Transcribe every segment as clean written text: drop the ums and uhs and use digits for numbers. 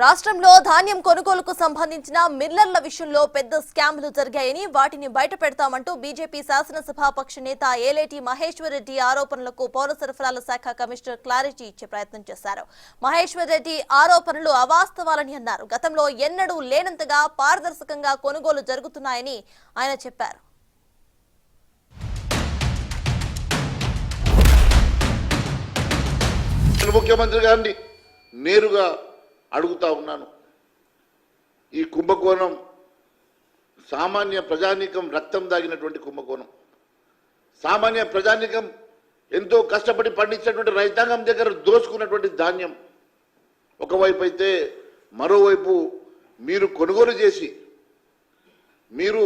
రాష్ట్రంలో ధాన్యం కొనుగోలుకు సంబంధించిన మిల్లర్ల విషయంలో పెద్ద స్కామ్లు జరిగాయని వాటిని బయటపెడతామంటూ బీజేపీ శాసనసభాపక్ష నేత ఏలేటి మహేశ్వర్ రెడ్డి ఆరోపణలకు పౌర సరఫరాల శాఖ కమిషనర్ క్లారిటీ ఇచ్చే ప్రయత్నం చేశారు. మహేశ్వర్ రెడ్డి ఆరోపణలు అవాస్తవాలని అన్నారు. గతంలో ఎన్నడూ లేనంతగా పారదర్శకంగా కొనుగోలు జరుగుతున్నాయని ఆయన చెప్పారు. ముఖ్యమంత్రి గారిని నేరుగా అడుగుతా ఉన్నాను. ఈ కుంభకోణం సామాన్య ప్రజానీకం రక్తం దాగినటువంటి కుంభకోణం. సామాన్య ప్రజానీకం ఎంతో కష్టపడి పండించినటువంటి రైతాంగం దగ్గర దోచుకున్నటువంటి ధాన్యం ఒకవైపు అయితే, మరోవైపు మీరు కొనుగోలు చేసి మీరు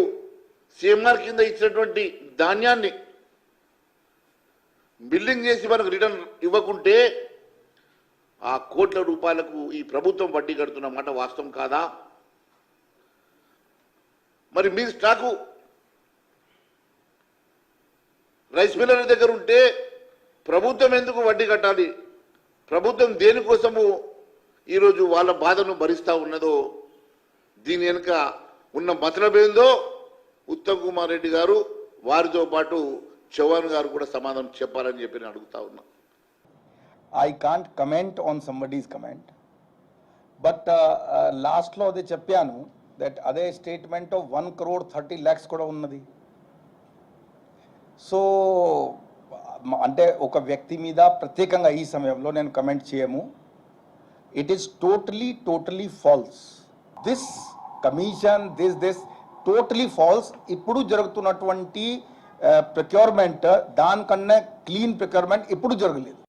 సీఎంఆర్ కింద ఇచ్చినటువంటి ధాన్యాన్ని బిల్లింగ్ చేసి మనకు రిటర్న్ ఇవ్వకుంటే ఆ కోట్ల రూపాయలకు ఈ ప్రభుత్వం వడ్డీ కడుతున్న మాట వాస్తవం కాదా? మరి మీ స్టాకు రైస్ మిల్లర్ దగ్గర ఉంటే ప్రభుత్వం ఎందుకు వడ్డీ కట్టాలి? ప్రభుత్వం దేనికోసము ఈరోజు వాళ్ళ బాధను భరిస్తూ ఉన్నదో, దీని వెనుక ఉన్న మతలబేందో ఉత్తమ్ కుమార్ రెడ్డి గారు, వారితో పాటు చౌహాన్ గారు కూడా సమాధానం చెప్పాలని చెప్పి నేను అడుగుతా ఉన్నా. I can't comment on somebody's comment, but last లో అదే చెప్పాను that అదే స్టేట్మెంట్ ఆఫ్ 1,30,00,000 కూడా ఉన్నది. సో అంటే ఒక వ్యక్తి మీద ప్రత్యేకంగా ఈ సమయంలో నేను కమెంట్ చేయము. It is totally falls. This commission this totally falls. ఇప్పుడు జరుగుతున్నటువంటి ప్రొక్యూర్మెంట్ దానికన్నా క్లీన్ ప్రొక్యూర్మెంట్ ఇప్పుడు జరగలేదు.